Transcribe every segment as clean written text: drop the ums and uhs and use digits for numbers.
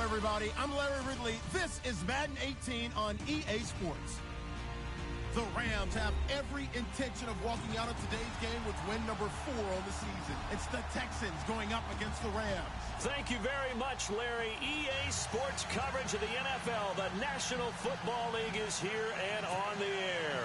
everybody. I'm Larry Ridley. This is Madden 18 on EA Sports. The Rams have every intention of walking out of today's game with win number 4 on the season. It's the Texans going up against the Rams. Thank you very much, Larry. EA Sports coverage of the NFL. The National Football League is here and on the air.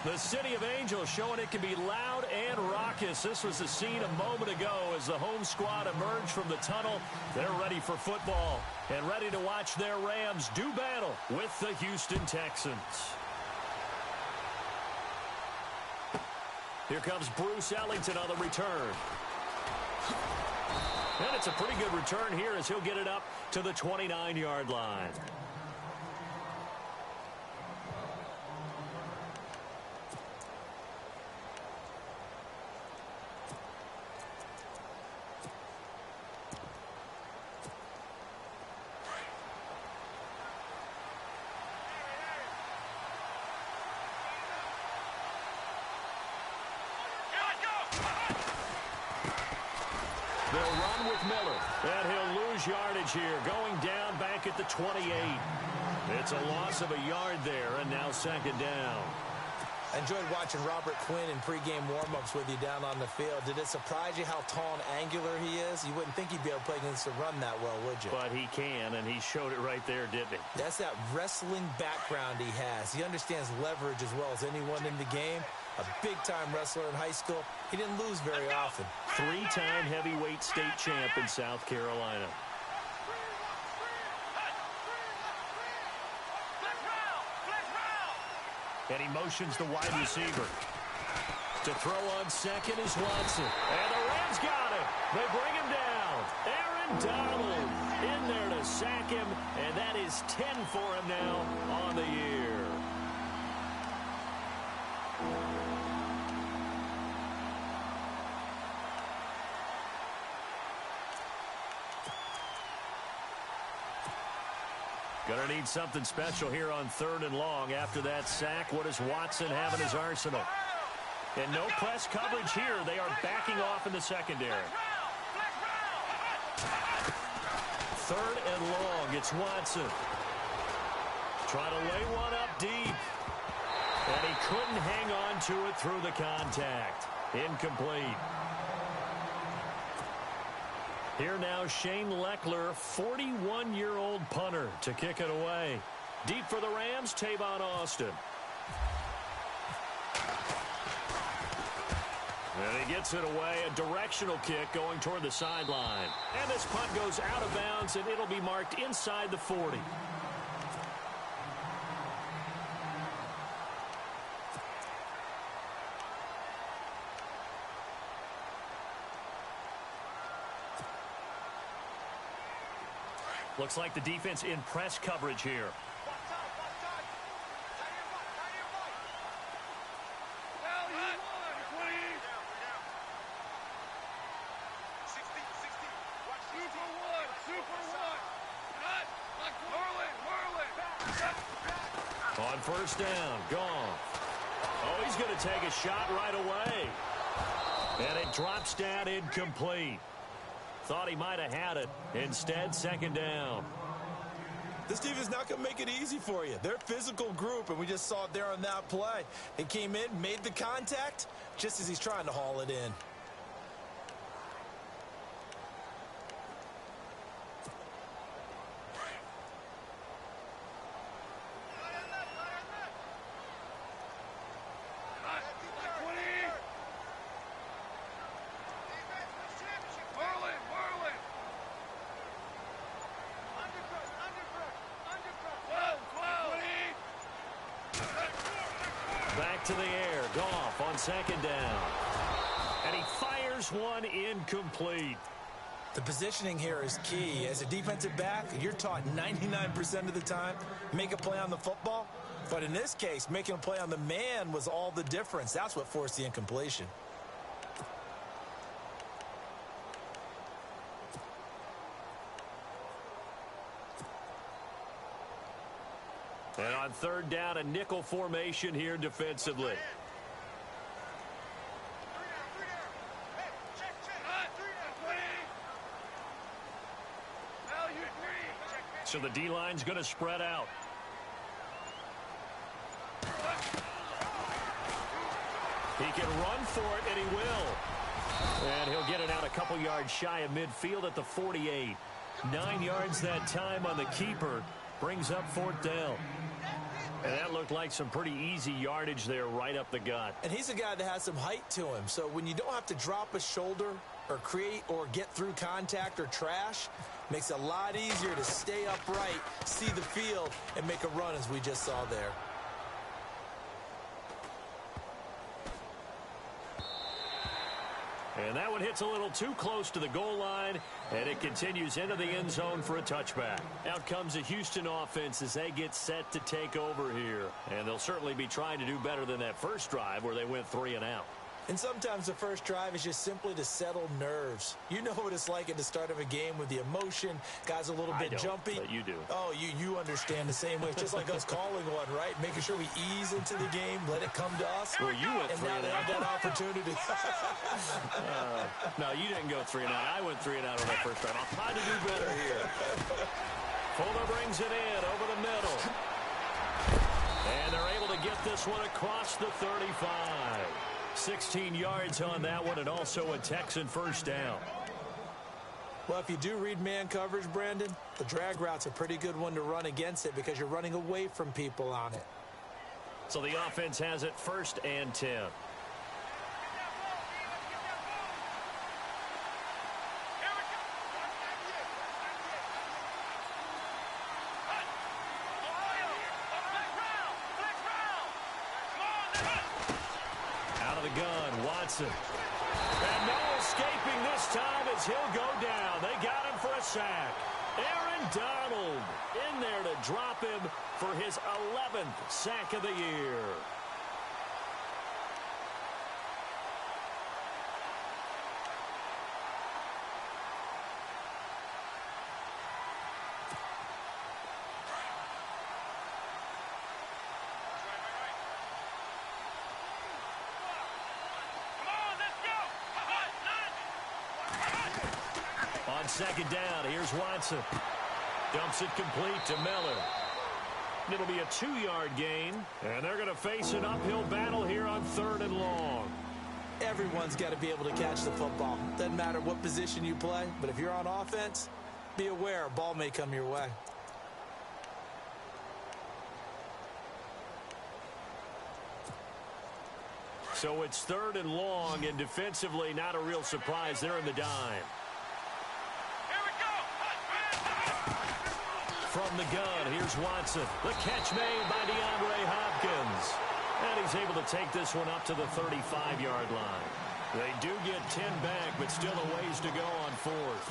The City of Angels showing it can be loud and raucous. This was the scene a moment ago as the home squad emerged from the tunnel. They're ready for football and ready to watch their Rams do battle with the Houston Texans. Here comes Bruce Ellington on the return. And it's a pretty good return here as he'll get it up to the 29-yard line. They'll run with Miller, and he'll lose yardage here, going down back at the 28. It's a loss of a yard there, and now second down. I enjoyed watching Robert Quinn in pregame warm-ups with you down on the field. Did it surprise you how tall and angular he is? You wouldn't think he'd be able to play against the run that well, would you? But he can, and he showed it right there, didn't he? That's that wrestling background he has. He understands leverage as well as anyone in the game. A big-time wrestler in high school. He didn't lose very often. 3-time heavyweight state champ in South Carolina. And he motions the wide receiver. To throw on second is Watson. And the Rams got him. They bring him down. Aaron Donald in there to sack him. And that is 10 for him now on the year. Going to need something special here on 3rd and long. After that sack, what does Watson have in his arsenal? And no press coverage here. They are backing off in the secondary. 3rd and long. It's Watson. Trying to lay one up deep. And he couldn't hang on to it through the contact. Incomplete. Here now, Shane Leckler, 41-year-old punter to kick it away. Deep for the Rams, Tavon Austin. And he gets it away, a directional kick going toward the sideline. And this punt goes out of bounds, and it'll be marked inside the 40. Looks like the defense in press coverage here. On first down, gone. Oh, he's going to take a shot right away. And it drops down incomplete. Thought he might have had it. Instead, second down. This team is not going to make it easy for you. They're a physical group, and we just saw it there on that play. He came in, made the contact, just as he's trying to haul it in. Back to the air. Goff on second down. And he fires one incomplete. The positioning here is key. As a defensive back, you're taught 99% of the time, make a play on the football. But in this case, making a play on the man was all the difference. That's what forced the incompletion. And on third down, a nickel formation here defensively. So the D-line's going to spread out. He can run for it, and he will. And he'll get it out a couple yards shy of midfield at the 48. 9 yards that time on the keeper. Brings up 4th down. And that looked like some pretty easy yardage there right up the gut. And he's a guy that has some height to him. So when you don't have to drop a shoulder or create or get through contact or trash, makes it a lot easier to stay upright, see the field, and make a run as we just saw there. And that one hits a little too close to the goal line, and it continues into the end zone for a touchback. Out comes the Houston offense as they get set to take over here. And they'll certainly be trying to do better than that first drive where they went 3 and out. And sometimes the first drive is just simply to settle nerves. You know what it's like at the start of a game with the emotion. Guys a little bit jumpy. But you do. Oh, you understand the same way. It's just like us calling one, right? Making sure we ease into the game, let it come to us. Well, you went and 3 now and they out. have that opportunity. No, you didn't go 3 and out. I went 3 and out on that first drive. I'll try to do better here. Fuller brings it in over the middle. And they're able to get this one across the 35. 16 yards on that one, and also a Texan first down. Well, if you do read man coverage, Brandon, the drag route's a pretty good one to run against it because you're running away from people on it. So the offense has it 1st and 10. And no escaping this time as he'll go down. They got him for a sack. Aaron Donald in there to drop him for his 11th sack of the year. On 2nd down, here's Watson. Dumps it complete to Miller. It'll be a 2-yard gain, and they're going to face an uphill battle here on 3rd and long. Everyone's got to be able to catch the football. Doesn't matter what position you play, but if you're on offense, be aware a ball may come your way. So it's 3rd and long, and defensively not a real surprise. They're in the dime. From the gun, here's Watson. The catch made by DeAndre Hopkins. And he's able to take this one up to the 35-yard line. They do get 10 back, but still a ways to go on 4th.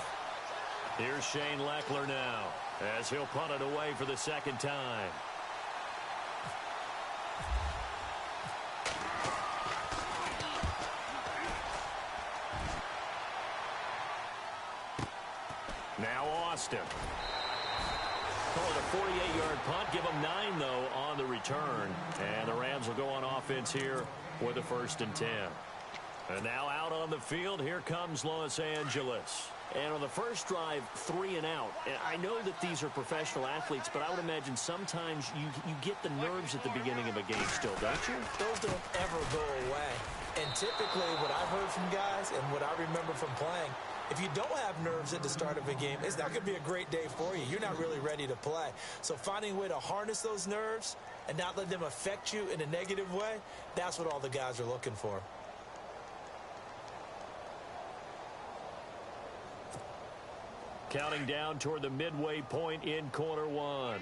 Here's Shane Leckler now, as he'll punt it away for the 2nd time. Now Austin. Call it a 48-yard punt. Give them 9, though, on the return. And the Rams will go on offense here for the 1st and 10. And now out on the field, here comes Los Angeles. And on the first drive, 3 and out. And I know that these are professional athletes, but I would imagine sometimes you get the nerves at the beginning of a game still, don't you? Those don't ever go away. And typically what I've heard from guys and what I remember from playing, if you don't have nerves at the start of a game, it's not going to be a great day for you. You're not really ready to play. So finding a way to harness those nerves and not let them affect you in a negative way, that's what all the guys are looking for. Counting down toward the midway point in quarter 1.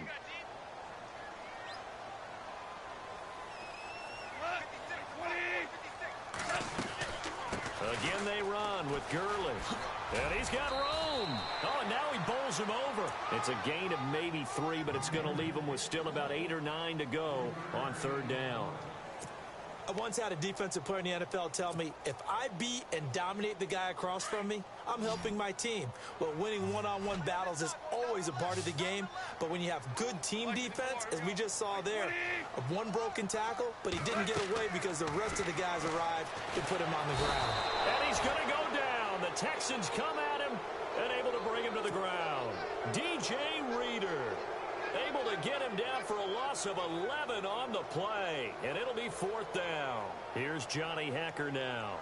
Again they run with Gurley. And he's got room. Oh, and now he bowls him over. It's a gain of maybe 3, but it's going to leave him with still about 8 or 9 to go on 3rd down. I once had a defensive player in the NFL tell me, if I beat and dominate the guy across from me, I'm helping my team. Well, winning one-on-one battles is always a part of the game, but when you have good team defense, as we just saw there, one broken tackle, but he didn't get away because the rest of the guys arrived to put him on the ground. And he's going to go down. The Texans come at him and able to bring him to the ground. DJ Reader. get him down for a loss of 11 on the play. And it'll be 4th down. Here's Johnny Hacker now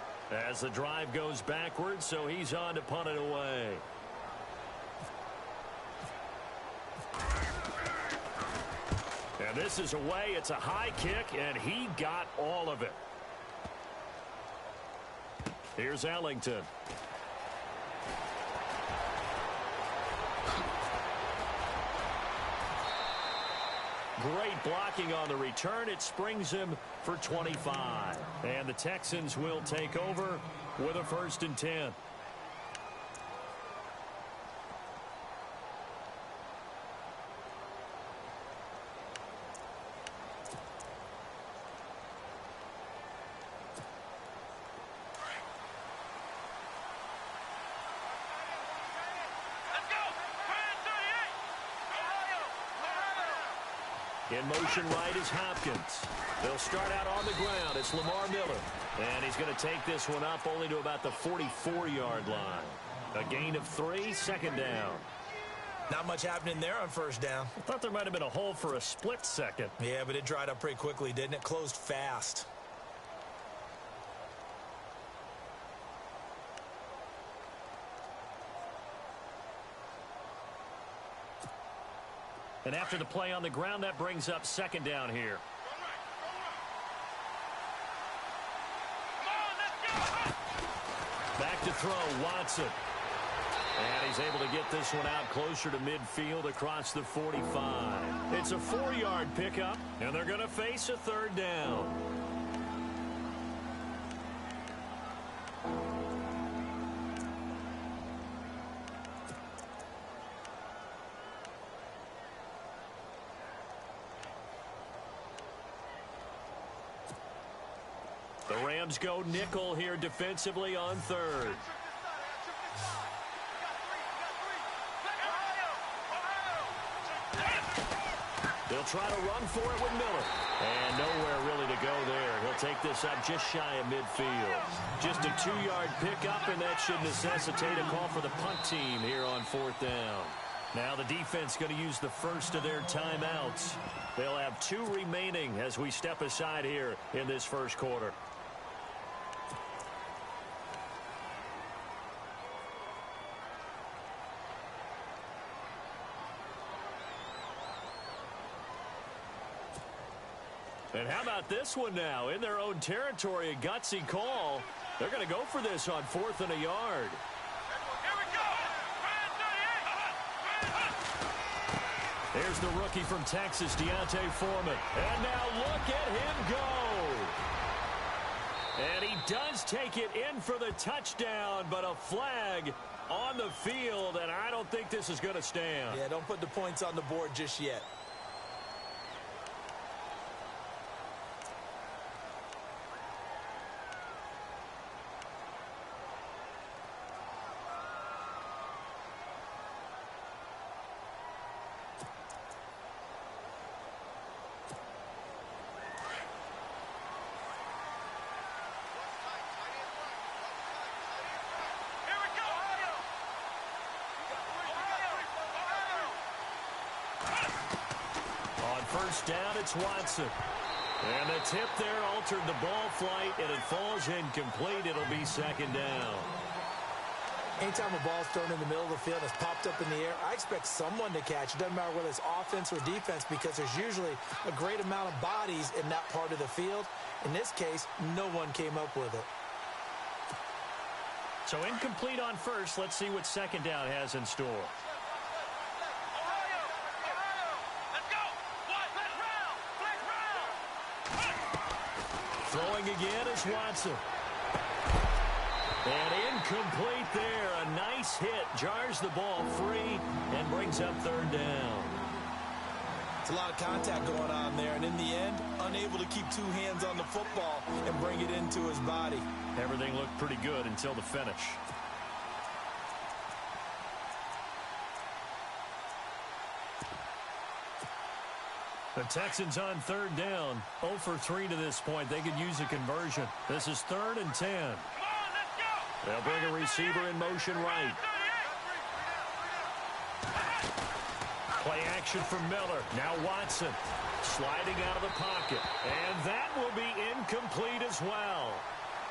as the drive goes backwards, so he's on to punt it away. And this is away. It's a high kick, and he got all of it. Here's Ellington. Great blocking on the return. It springs him for 25. And the Texans will take over with a 1st and 10. In motion right is Hopkins. They'll start out on the ground. It's Lamar Miller. And he's going to take this one up only to about the 44-yard line. A gain of 3, 2nd down. Not much happening there on 1st down. I thought there might have been a hole for a split second. Yeah, but it dried up pretty quickly, didn't it? Closed fast. And after the play on the ground, that brings up 2nd down here. Back to throw, Watson. And he's able to get this one out closer to midfield across the 45. It's a 4-yard pickup, and they're going to face a 3rd down. The Rams go nickel here defensively on 3rd. They'll try to run for it with Miller. And nowhere really to go there. He'll take this up just shy of midfield. Just a 2-yard pickup, and that should necessitate a call for the punt team here on 4th down. Now the defense going to use the first of their timeouts. They'll have 2 remaining as we step aside here in this 1st quarter. And how about this one now? In their own territory, a gutsy call. They're going to go for this on 4th and a yard. Here we go. There's the rookie from Texas, Deontay Foreman. And now look at him go. And he does take it in for the touchdown, but a flag on the field, and I don't think this is going to stand. Yeah, don't put the points on the board just yet. First down, it's Watson. And the tip there altered the ball flight, and it falls incomplete. It'll be 2nd down. Anytime a ball's thrown in the middle of the field and it's popped up in the air, I expect someone to catch. It doesn't matter whether it's offense or defense, because there's usually a great amount of bodies in that part of the field. In this case, no one came up with it. So incomplete on first. Let's see what 2nd down has in store. Throwing again is Watson. And incomplete there. A nice hit. Jars the ball free and brings up 3rd down. It's a lot of contact going on there, and in the end, unable to keep 2 hands on the football and bring it into his body. Everything looked pretty good until the finish. The Texans on 3rd down. 0 for 3 to this point. They could use a conversion. This is 3rd and 10. Come on, let's go. They'll bring a receiver in motion right. Play action for Miller. Now Watson sliding out of the pocket. And that will be incomplete as well.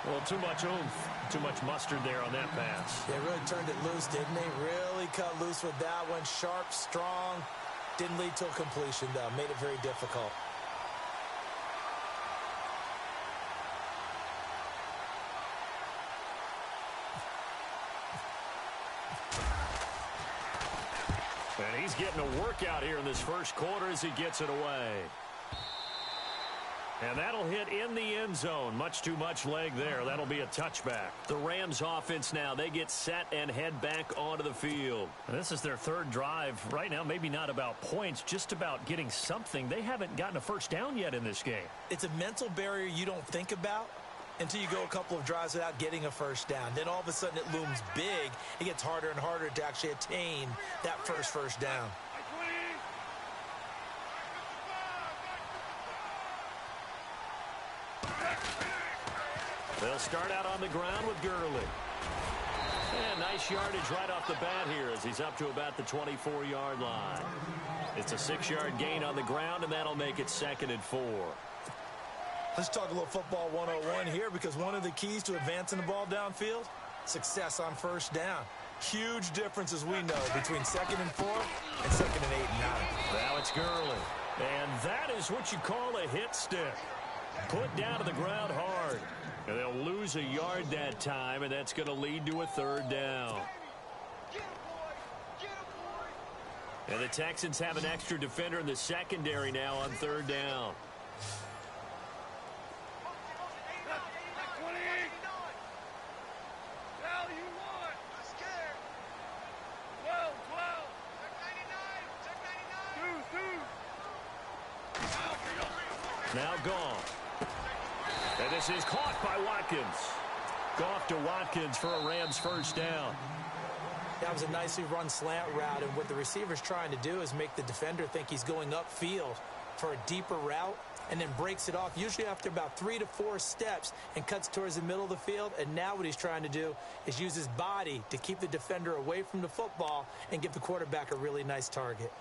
Well, too much oomph, too much mustard there on that pass. They really turned it loose, didn't they? Really cut loose with that one. Sharp, strong. Didn't lead to a completion, though. Made it very difficult. And he's getting a workout here in this first quarter as he gets it away. And that'll hit in the end zone. Much too much leg there. That'll be a touchback. The Rams offense now, they get set and head back onto the field. And this is their third drive. Right now, maybe not about points, just about getting something. They haven't gotten a first down yet in this game. It's a mental barrier you don't think about until you go a couple of drives without getting a first down. Then all of a sudden it looms big. It gets harder and harder to actually attain that first down. They'll start out on the ground with Gurley. And nice yardage right off the bat here as he's up to about the 24-yard line. It's a 6-yard gain on the ground, and that'll make it 2nd and 4. Let's talk a little football 101 here, because one of the keys to advancing the ball downfield, success on first down. Huge difference, as we know, between 2nd and 4 and 2nd and 8 and 9. Now it's Gurley. And that is what you call a hit stick. Put down to the ground hard. And they'll lose a yard that time, and that's going to lead to a 3rd down. And the Texans have an extra defender in the secondary now on 3rd down. Now Goff. And this is caught by Watkins. Goff to Watkins for a Rams first down. That was a nicely run slant route, and what the receiver's trying to do is make the defender think he's going upfield for a deeper route, and then breaks it off, usually after about 3 to 4 steps, and cuts towards the middle of the field. And now what he's trying to do is use his body to keep the defender away from the football and give the quarterback a really nice target.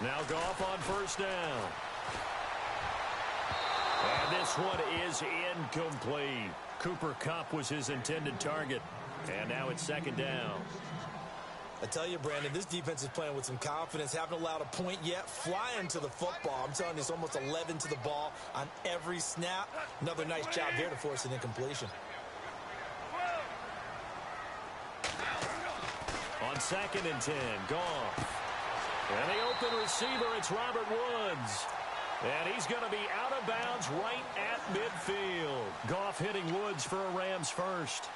Now Goff on first down. And this one is incomplete. Cooper Kupp was his intended target. And now it's 2nd down. I tell you, Brandon, this defense is playing with some confidence. Haven't allowed a point yet. Flying to the football. I'm telling you, it's almost 11 to the ball on every snap. Another nice job there to force an incompletion. On 2nd and 10, Goff. And the open receiver, it's Robert Woods. And he's going to be out of bounds right at midfield. Goff hitting Woods for a Rams first.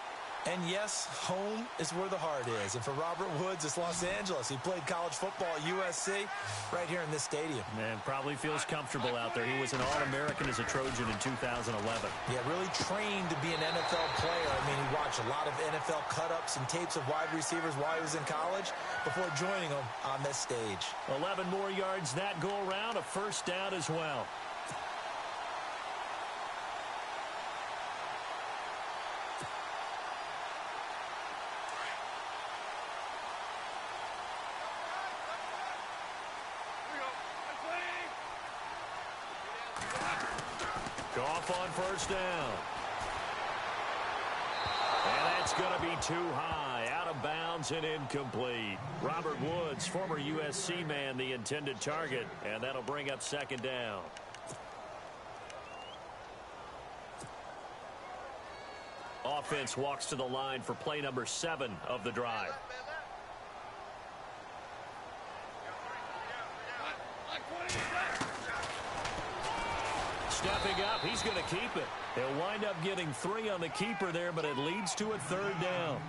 And yes, home is where the heart is. And for Robert Woods, it's Los Angeles. He played college football at USC right here in this stadium. Man, probably feels comfortable out there. He was an All-American as a Trojan in 2011. Yeah, really trained to be an NFL player. I mean, he watched a lot of NFL cut-ups and tapes of wide receivers while he was in college before joining them on this stage. 11 more yards that go around, a first down as well. Goff on first down. And that's going to be too high. Out of bounds and incomplete. Robert Woods, former USC man, the intended target. And that'll bring up 2nd down. Offense walks to the line for play number 7 of the drive. Stepping up, he's going to keep it. He'll wind up getting 3 on the keeper there, but it leads to a 3rd down.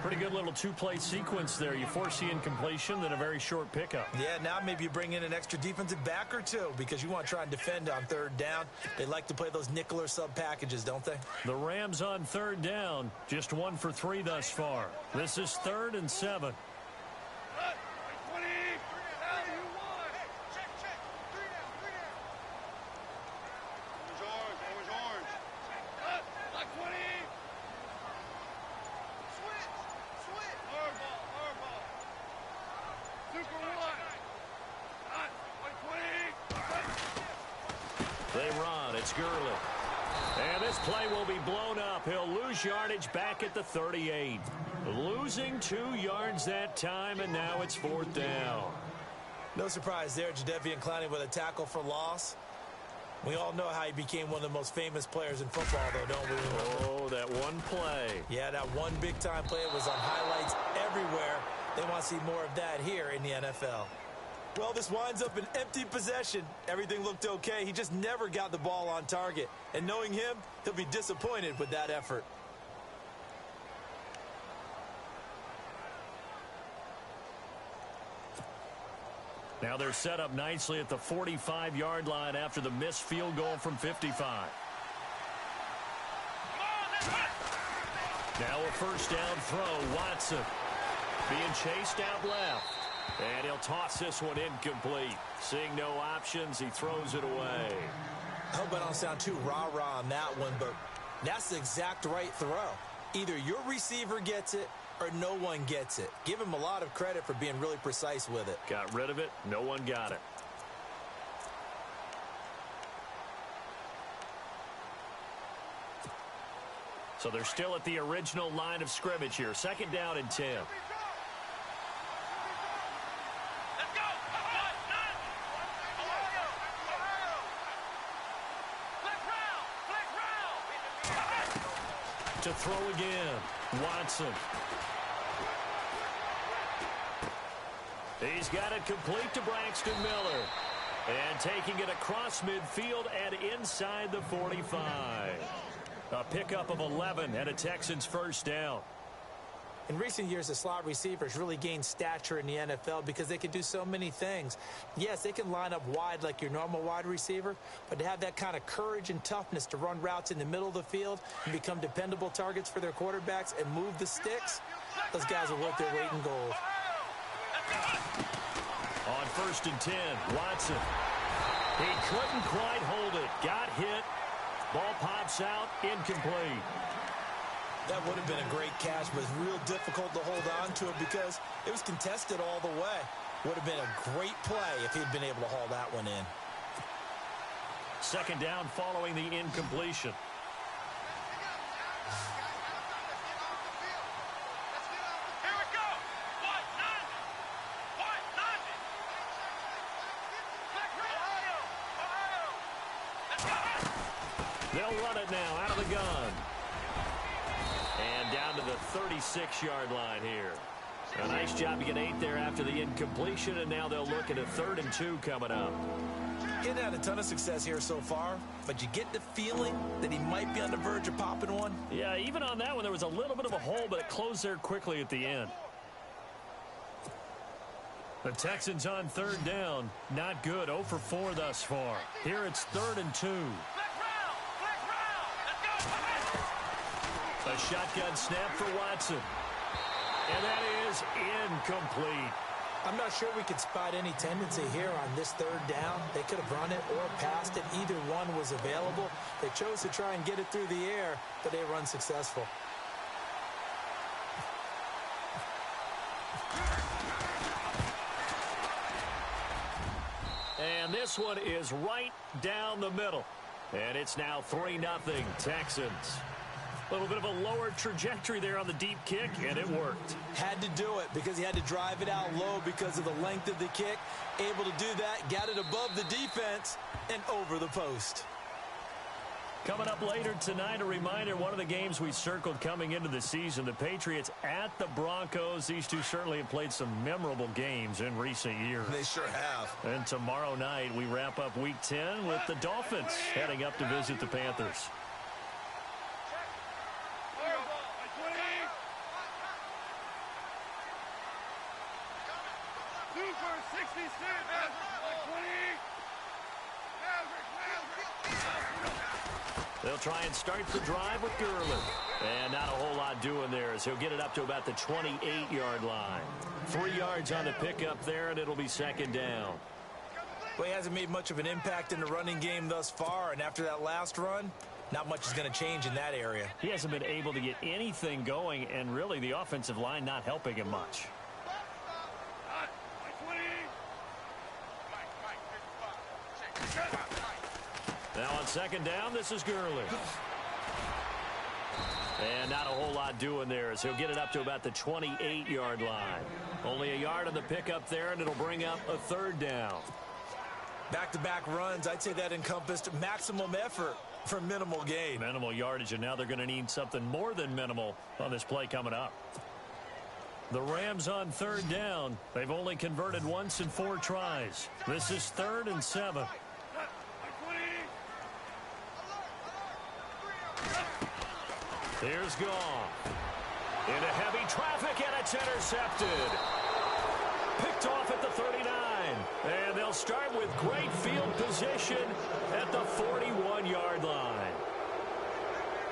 Pretty good little 2-play sequence there. You force the incompletion, then a very short pickup. Yeah, now maybe you bring in an extra defensive back or 2 because you want to try and defend on 3rd down. They like to play those nickel or sub packages, don't they? The Rams on 3rd down, just 1 for 3 thus far. This is 3rd and 7. they run. It's Gurley. And this play will be blown up. He'll lose yardage back at the 38. Losing 2 yards that time, and now it's 4th down. No surprise there, Jadeveon Clowney with a tackle for loss. We all know how he became one of the most famous players in football, though, don't we? Oh, that one play. Yeah, that one big-time play was on highlights everywhere. They want to see more of that here in the NFL. Well, this winds up an empty possession. Everything looked okay. He just never got the ball on target. And knowing him, he'll be disappointed with that effort. Now they're set up nicely at the 45-yard line after the missed field goal from 55. Now a first down throw. Watson being chased out left. And he'll toss this one incomplete. Seeing no options, he throws it away. I hope I don't sound too rah-rah on that one, but that's the exact right throw. Either your receiver gets it or no one gets it. Give him a lot of credit for being really precise with it. Got rid of it. No one got it. So they're still at the original line of scrimmage here. 2nd down and 10. To throw again. Watson. He's got it complete to Braxton Miller. And taking it across midfield and inside the 45. A pickup of 11 and a Texans first down. In recent years, the slot receivers really gained stature in the NFL because they can do so many things. Yes, they can line up wide like your normal wide receiver, but to have that kind of courage and toughness to run routes in the middle of the field and become dependable targets for their quarterbacks and move the sticks, those guys are worth their weight in gold. On 1st and 10, Watson. He couldn't quite hold it. Got hit. Ball pops out. Incomplete. That would have been a great catch, but it's real difficult to hold on to it because it was contested all the way. Would have been a great play if he'd been able to haul that one in. 2nd down following the incompletion. They'll run it now out of the gun. And down to the 36-yard line here. A nice job to get 8 there after the incompletion, and now they'll look at a 3rd and 2 coming up. He hasn't had a ton of success here so far, but you get the feeling that he might be on the verge of popping one. Yeah, even on that one, there was a little bit of a hole, but it closed there quickly at the end. The Texans on 3rd down. Not good. 0 for 4 thus far. Here it's 3rd and 2. A shotgun snap for Watson. And that is incomplete. I'm not sure we could spot any tendency here on this 3rd down. They could have run it or passed it. Either one was available. They chose to try and get it through the air, but they were unsuccessful. And this one is right down the middle. And it's now 3-0 Texans. A little bit of a lower trajectory there on the deep kick, and it worked. Had to do it because he had to drive it out low because of the length of the kick. Able to do that, got it above the defense and over the post. Coming up later tonight, a reminder, one of the games we circled coming into the season, the Patriots at the Broncos. These two certainly have played some memorable games in recent years. They sure have. And tomorrow night, we wrap up Week 10 with the Dolphins heading up to visit the Panthers. They'll try and start the drive with Gurley. And not a whole lot doing there as he'll get it up to about the 28-yard line. 3 yards on the pickup there, and it'll be 2nd down. Well, he hasn't made much of an impact in the running game thus far, and after that last run, not much is going to change in that area. He hasn't been able to get anything going, and really the offensive line not helping him much. Now on second down, this is Gurley. And not a whole lot doing there as he'll get it up to about the 28-yard line. Only a yard on the pickup there, and it'll bring up a third down. Back-to-back runs, I'd say that encompassed maximum effort for minimal gain. Minimal yardage, and now they're going to need something more than minimal on this play coming up. The Rams on third down. They've only converted once in 4 tries. This is 3rd and 7. Here's Goff. Into heavy traffic, and it's intercepted. Picked off at the 39. And they'll start with great field position at the 41-yard line.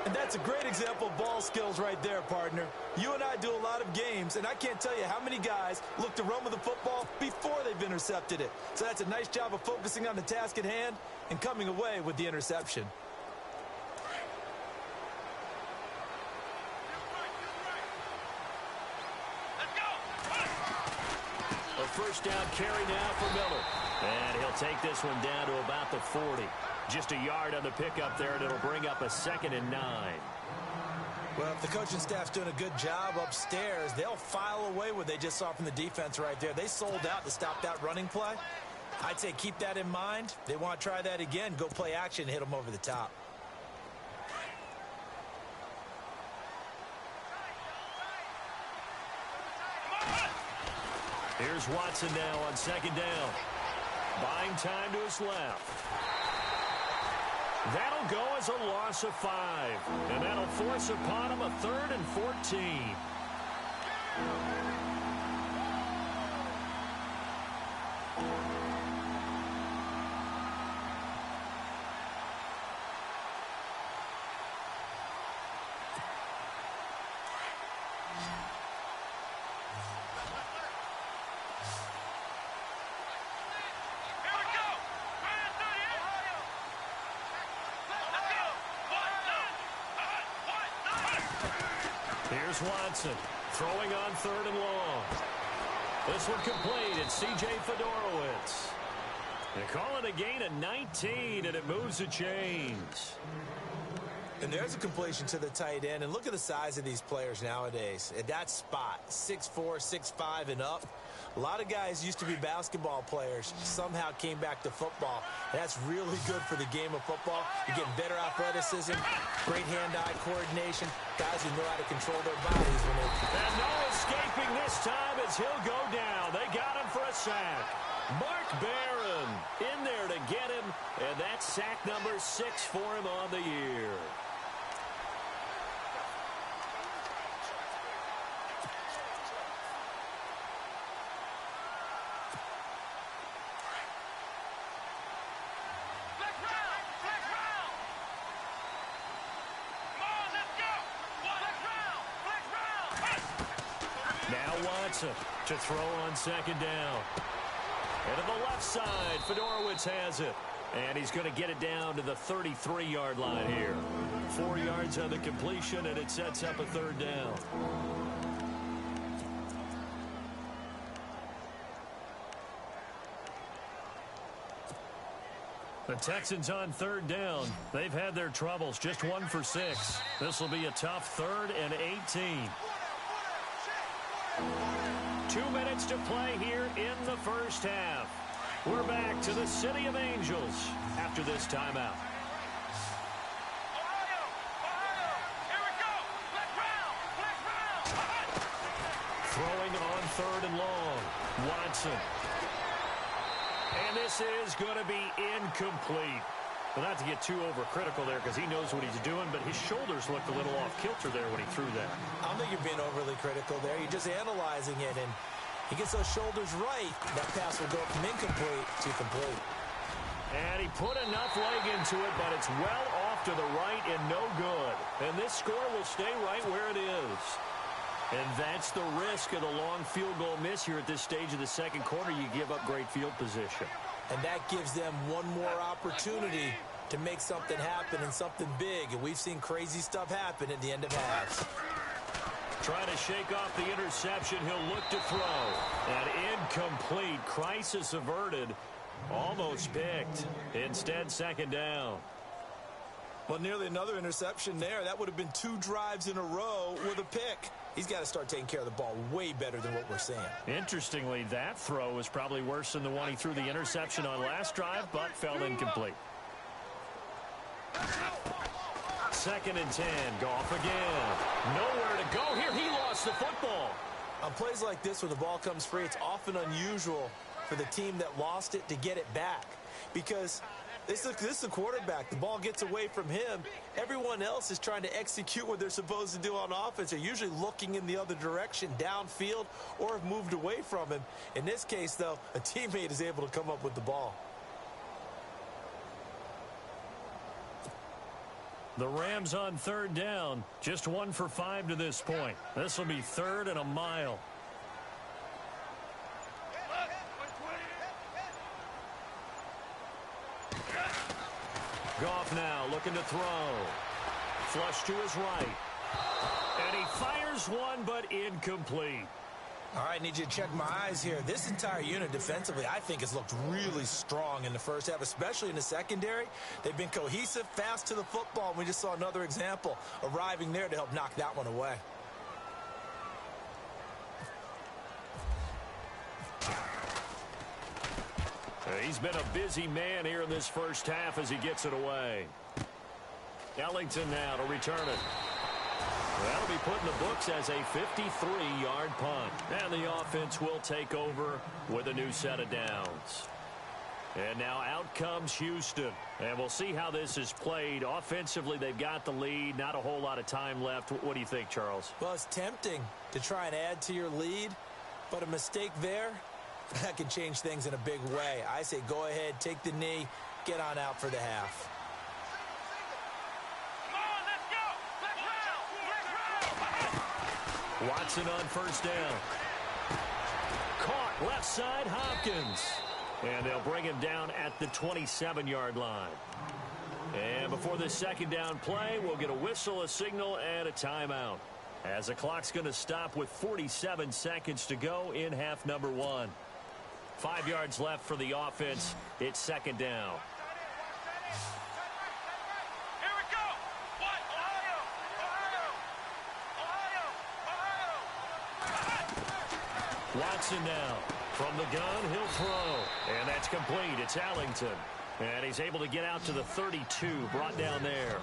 And that's a great example of ball skills right there, partner. You and I do a lot of games, and I can't tell you how many guys look to run with the football before they've intercepted it. So that's a nice job of focusing on the task at hand and coming away with the interception. First down carry now for Miller. And he'll take this one down to about the 40. Just a yard on the pickup there, and it'll bring up a 2nd and 9. Well, if the coaching staff's doing a good job upstairs, they'll file away what they just saw from the defense right there. They sold out to stop that running play. I'd say keep that in mind. They want to try that again. Go play action, hit them over the top. Here's Watson now on second down. Buying time to his left. That'll go as a loss of 5. And that'll force upon him a 3rd and 14. Here's Watson throwing on 3rd and long. This one complete. It's C.J. Fedorowicz. They call it a gain of 19, and it moves the chains. And there's a completion to the tight end. And look at the size of these players nowadays. At that spot, 6'4", 6'5", and up. A lot of guys used to be basketball players, somehow came back to football. That's really good for the game of football. You're getting better athleticism, great hand-eye coordination, guys who know how to control their bodies when they... And no escaping this time as he'll go down. They got him for a sack. Mark Barron in there to get him, and that's sack number 6 for him on the year. To throw on second down. And to the left side, Fedorowicz has it. And he's going to get it down to the 33-yard line here. 4 yards on the completion, and it sets up a 3rd down. The Texans on 3rd down. They've had their troubles, just 1 for 6. This will be a tough 3rd and 18. 2 minutes to play here in the first half. We're back to the City of Angels after this timeout. Throwing on 3rd and long. Watson. And this is going to be incomplete. Well, not to get too overcritical there because he knows what he's doing, but his shoulders looked a little off kilter there when he threw that. I don't think you're being overly critical there. You're just analyzing it, and he gets those shoulders right. That pass will go from incomplete to complete. And he put enough leg into it, but it's well off to the right and no good. And this score will stay right where it is. And that's the risk of the long field goal miss here at this stage of the second quarter. You give up great field position. And that gives them one more opportunity to make something happen and something big. And we've seen crazy stuff happen at the end of halves. Trying to shake off the interception. He'll look to throw. And incomplete. Crisis averted. Almost picked. Instead, second down. Well, nearly another interception there. That would have been 2 drives in a row with a pick. He's got to start taking care of the ball way better than what we're seeing. Interestingly, that throw was probably worse than the one he threw the interception on last drive, but fell incomplete. 2nd and 10. Goff again. Nowhere to go here. He lost the football. On plays like this, when the ball comes free, it's often unusual for the team that lost it to get it back. Because this is a quarterback. The ball gets away from him. Everyone else is trying to execute what they're supposed to do on offense. They're usually looking in the other direction, downfield, or have moved away from him. In this case, though, a teammate is able to come up with the ball. The Rams on 3rd down. Just 1 for 5 to this point. This will be 3rd and a mile. Goff now looking to throw. Flush to his right. And he fires one, but incomplete. All right, need you to check my eyes here. This entire unit defensively, I think, has looked really strong in the first half, especially in the secondary. They've been cohesive, fast to the football, and we just saw another example arriving there to help knock that one away. He's been a busy man here in this first half as he gets it away. Ellington now to return it. That'll be put in the books as a 53-yard punt. And the offense will take over with a new set of downs. And now out comes Houston. And we'll see how this is played. Offensively, they've got the lead. Not a whole lot of time left. What do you think, Charles? Well, it's tempting to try and add to your lead. But a mistake there, that can change things in a big way. I say go ahead, take the knee, get on out for the half. Watson on 1st down. Caught left side, Hopkins. And they'll bring him down at the 27-yard line. And before this 2nd down play, we'll get a whistle, a signal, and a timeout. As the clock's going to stop with 47 seconds to go in half number 1. 5 yards left for the offense. It's 2nd down. Watson now. From the gun, he'll throw. And that's complete. It's Ellington. And he's able to get out to the 32, brought down there.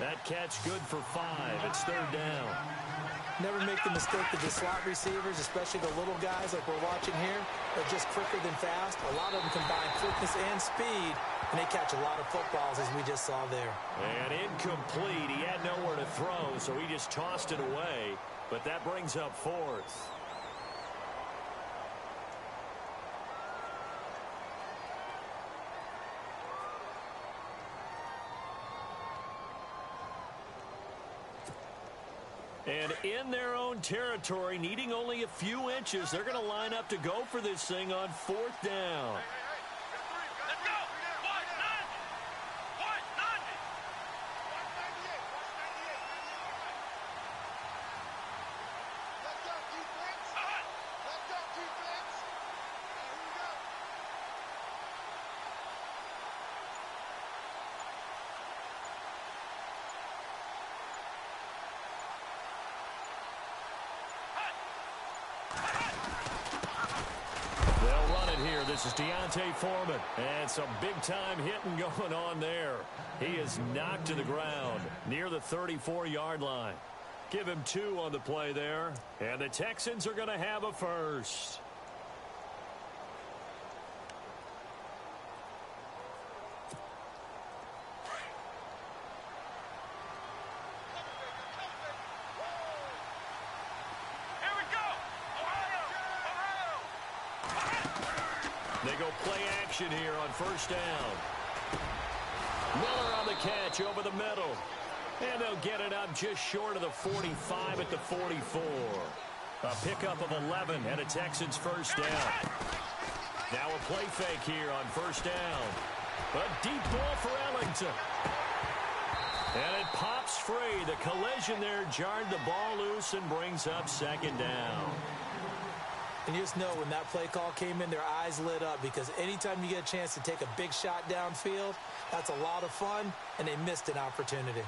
That catch good for 5. It's 3rd down. Never make the mistake that the slot receivers, especially the little guys like we're watching here, are just quicker than fast. A lot of them combine quickness and speed, and they catch a lot of footballs, as we just saw there. And incomplete. He had nowhere to throw, so he just tossed it away. But that brings up 4th. And in their own territory, needing only a few inches, they're going to line up to go for this thing on 4th down. Let's go! Watch 90! Watch 90! Let's go, defense! Let's go, defense! Here we go! They'll run it here. This is Deontay Foreman. And some big-time hitting going on there. He is knocked to the ground near the 34-yard line. Give him 2 on the play there. And the Texans are going to have a first. They go play action here on 1st down. Miller on the catch over the middle. And they'll get it up just short of the 45 at the 44. A pickup of 11 and a Texans 1st down. Now a play fake here on 1st down. A deep ball for Ellington. And it pops free. The collision there jarred the ball loose and brings up 2nd down. And you just know when that play call came in, their eyes lit up, because anytime you get a chance to take a big shot downfield, that's a lot of fun, and they missed an opportunity.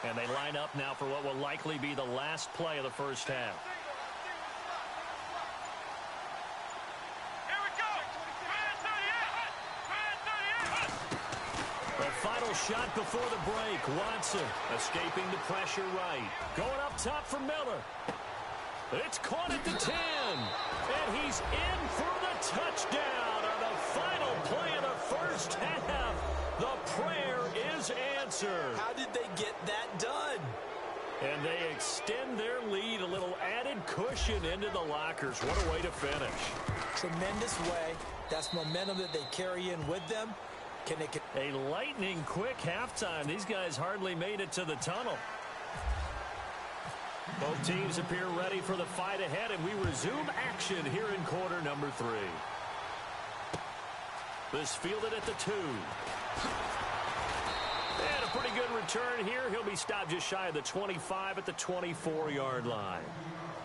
And they line up now for what will likely be the last play of the first half. Here we go. The final shot before the break. Watson escaping the pressure right. Going up top for Miller. It's caught at the 10. And he's in for the touchdown on the final play of the first half. The prayer is answered. How did they get that done? And they extend their lead, a little added cushion into the lockers. What a way to finish. Tremendous way. That's momentum that they carry in with them. A lightning quick halftime. These guys hardly made it to the tunnel. Both teams appear ready for the fight ahead, and we resume action here in quarter number 3. This fielded at the 2. And a pretty good return here. He'll be stopped just shy of the 25 at the 24-yard line.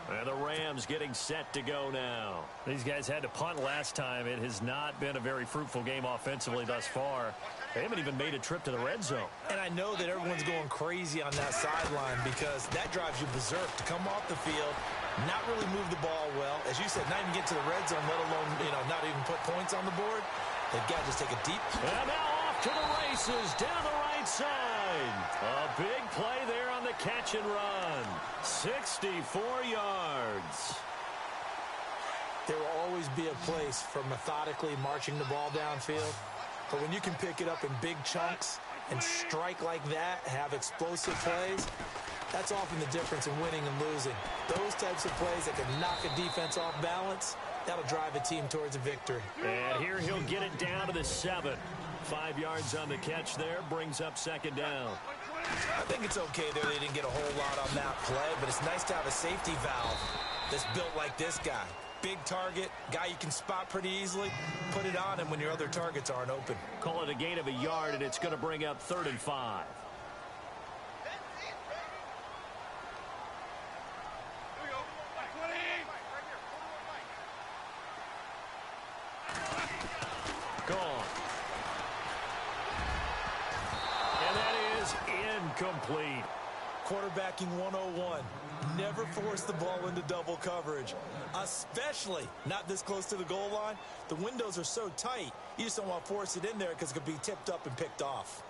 And the Rams getting set to go now. These guys had to punt last time. It has not been a very fruitful game offensively thus far. They haven't even made a trip to the red zone. And I know that everyone's going crazy on that sideline, because that drives you berserk to come off the field, not really move the ball well. As you said, not even get to the red zone, let alone, not even put points on the board. They've got to just take a deep. And now off to the races down the right side. A big play there on the catch and run. 64 yards. There will always be a place for methodically marching the ball downfield. But when you can pick it up in big chunks and strike like that, have explosive plays, that's often the difference in winning and losing. Those types of plays that can knock a defense off balance, that'll drive a team towards a victory. And here he'll get it down to the 7. 5 yards on the catch there, brings up second down. I think it's okay there they didn't get a whole lot on that play, but it's nice to have a safety valve that's built like this guy. Big target, guy you can spot pretty easily. Put it on him when your other targets aren't open. Call it a gain of a yard, and it's going to bring up 3rd and 5. Gone. And that is incomplete. Quarterbacking 101. Never force the ball into double coverage, especially not this close to the goal line. The windows are so tight, you just don't want to force it in there because it could be tipped up and picked off.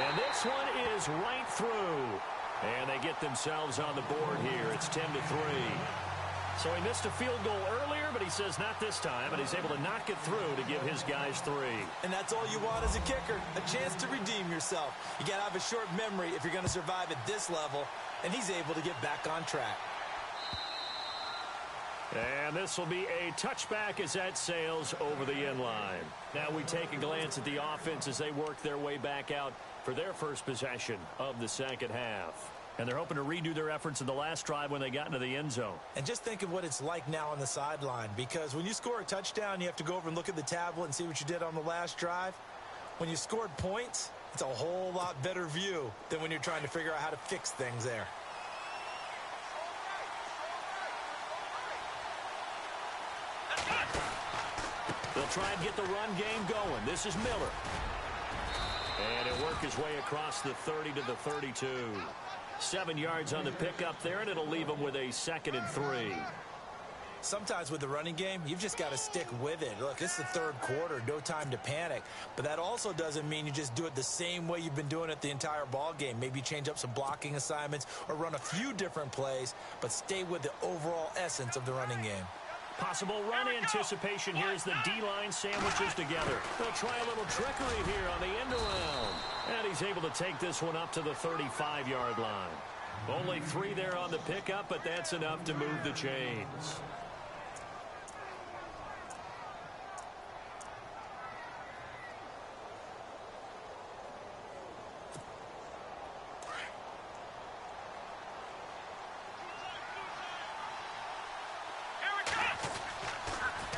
And this one is right through. And they get themselves on the board here. It's 10-3. So he missed a field goal earlier, but he says not this time, and he's able to knock it through to give his guys 3. And that's all you want as a kicker, a chance to redeem yourself. You got to have a short memory if you're going to survive at this level, and he's able to get back on track. And this will be a touchback as that sails over the end line. Now we take a glance at the offense as they work their way back out for their first possession of the second half. And they're hoping to redo their efforts in the last drive when they got into the end zone. And just think of what it's like now on the sideline, because when you score a touchdown, you have to go over and look at the tablet and see what you did on the last drive. When you scored points, it's a whole lot better view than when you're trying to figure out how to fix things there. They'll try and get the run game going. This is Miller. And he'll work his way across the 30 to the 32. 7 yards on the pickup there, and it'll leave him with a 2nd and 3. Sometimes with the running game, you've just got to stick with it. Look, it's the third quarter, no time to panic. But that also doesn't mean you just do it the same way you've been doing it the entire ball game. Maybe change up some blocking assignments or run a few different plays, but stay with the overall essence of the running game. Possible run anticipation here as the D-line sandwiches together. They'll try a little trickery here on the end around. And he's able to take this one up to the 35-yard line. Only 3 there on the pickup, but that's enough to move the chains.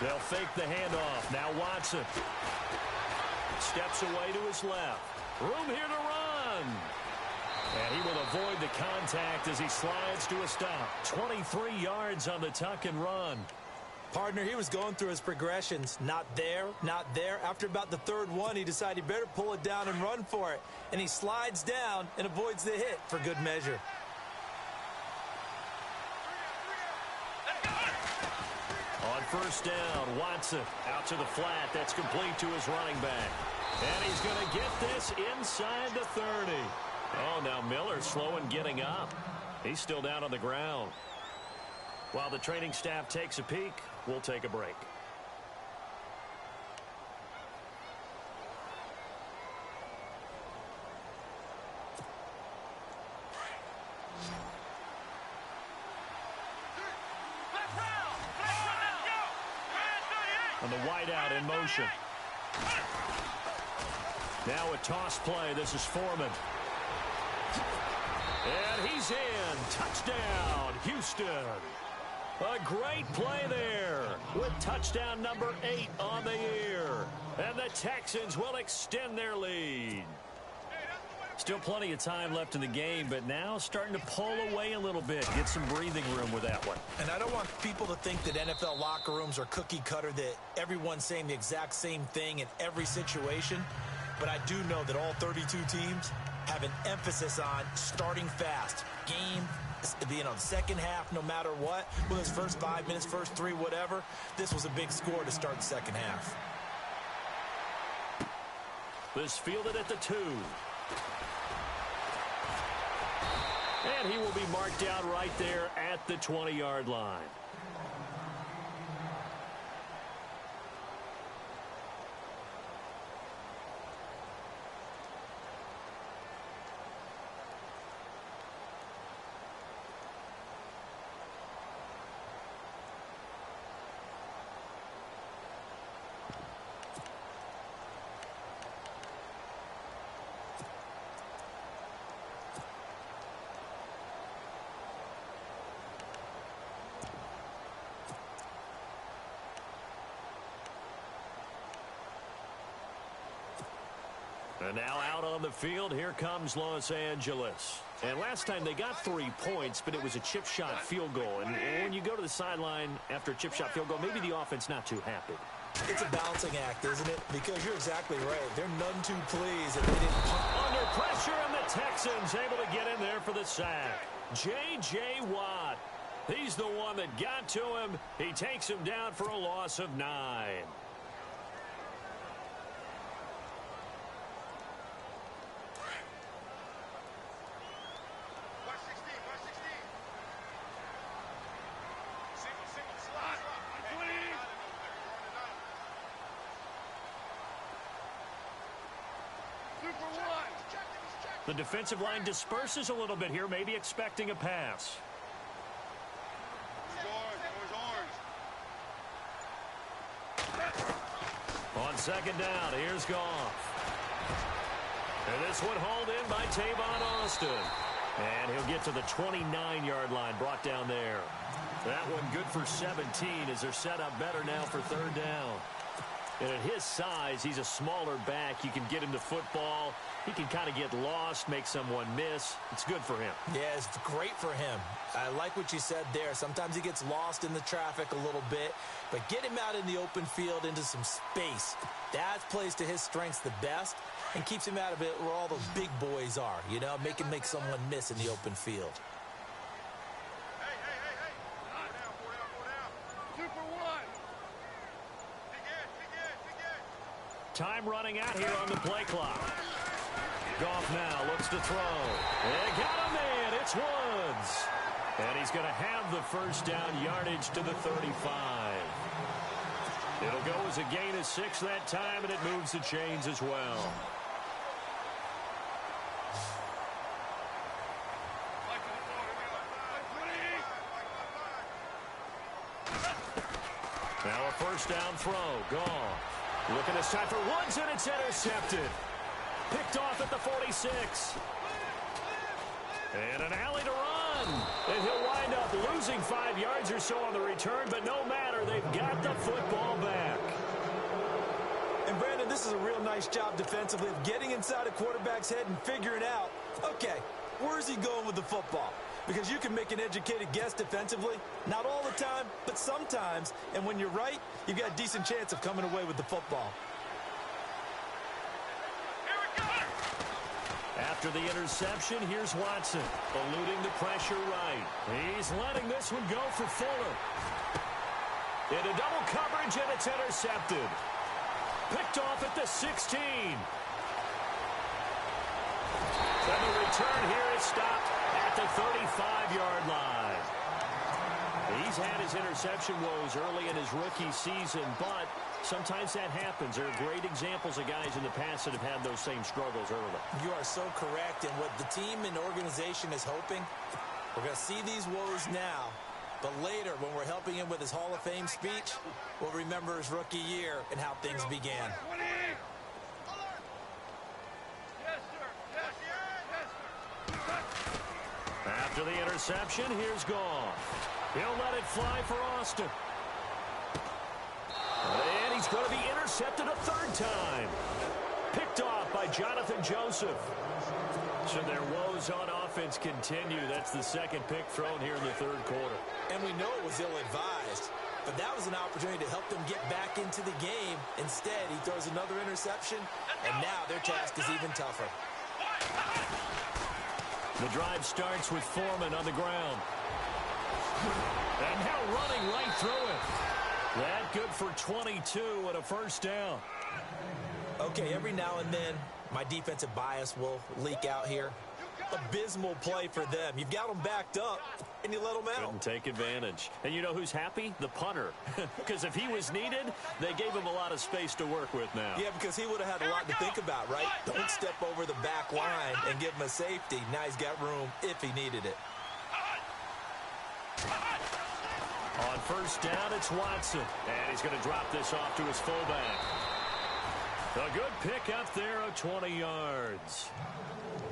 They'll fake the handoff. Now Watson steps away to his left. Room here to run. And he will avoid the contact as he slides to a stop. 23 yards on the tuck and run. Partner, he was going through his progressions. Not there, not there. After about the third one, he decided he better pull it down and run for it. And he slides down and avoids the hit for good measure. On first down, Watson out to the flat. That's complete to his running back. And he's going to get this inside the 30. Oh, now Miller's slow in getting up. He's still down on the ground. While the training staff takes a peek, we'll take a break. And the wideout in motion. Now a toss play. This is Foreman. And he's in. Touchdown, Houston. A great play there with touchdown number 8 on the year. And the Texans will extend their lead. Still plenty of time left in the game, but now starting to pull away a little bit. Get some breathing room with that one. And I don't want people to think that NFL locker rooms are cookie cutter, that everyone's saying the exact same thing in every situation. But I do know that all 32 teams have an emphasis on starting fast. Game, the second half, no matter what. Whether it's first 5 minutes, first 3, whatever. This was a big score to start the second half. This fielded at the 2. And he will be marked down right there at the 20-yard line. And now out on the field, here comes Los Angeles. And last time they got 3 points, but it was a chip shot field goal. And when you go to the sideline after a chip shot field goal, maybe the offense not too happy. It's a balancing act, isn't it? Because you're exactly right. They're none too pleased that they didn't punt. Under pressure, and the Texans able to get in there for the sack. J.J. Watt. He's the one that got to him. He takes him down for a loss of 9. The defensive line disperses a little bit here, maybe expecting a pass. On second down, here's Goff. And this one hauled in by Tavon Austin. And he'll get to the 29-yard line, brought down there. That one good for 17 as they're set up better now for third down. And at his size, he's a smaller back. You can get him to football. He can kind of get lost, make someone miss. It's good for him. Yeah, it's great for him. I like what you said there. Sometimes he gets lost in the traffic a little bit, but get him out in the open field into some space. That plays to his strengths the best and keeps him out of it where all those big boys are, you know, make someone miss in the open field. Time running out here on the play clock. Goff now looks to throw. They got him in. It's Woods. And he's going to have the first down yardage to the 35. It'll go as a gain of 6 that time, and it moves the chains as well. first down throw. Gone. Looking this time for Woods, and it's intercepted. Picked off at the 46. And an alley to run. And he'll wind up losing 5 yards or so on the return, but no matter, they've got the football back. And Brandon, this is a real nice job defensively of getting inside a quarterback's head and figuring out, okay, where's he going with the football? Because you can make an educated guess defensively, not all the time, but sometimes. And when you're right, you've got a decent chance of coming away with the football. After the interception, here's Watson, eluding the pressure right. He's letting this one go for Fuller. Into double coverage, and it's intercepted. Picked off at the 16. And the return here is stopped at the 35-yard line. He's had his interception woes early in his rookie season, but sometimes that happens. There are great examples of guys in the past that have had those same struggles early. You are so correct. And what the team and organization is hoping, we're going to see these woes now, but later when we're helping him with his Hall of Fame speech, we'll remember his rookie year and how things began. After the interception, here's Gone. He'll let it fly for Austin. And he's going to be intercepted a third time. Picked off by Jonathan Joseph. So their woes on offense continue. That's the second pick thrown here in the third quarter. And we know it was ill-advised, but that was an opportunity to help them get back into the game. Instead, he throws another interception, and now their task is even tougher. The drive starts with Foreman on the ground. And now running right through it. That good for 22 and a first down. Okay, every now and then, my defensive bias will leak out here. Abysmal play for them. You've got them backed up, and you let them out. Couldn't take advantage. And you know who's happy? The punter. Because if he was needed, they gave him a lot of space to work with now. Yeah, because he would have had a lot to think about, right? Don't step over the back line and give him a safety. Now he's got room if he needed it. On first down, it's Watson. And he's going to drop this off to his fullback. A good pick up there of 20 yards.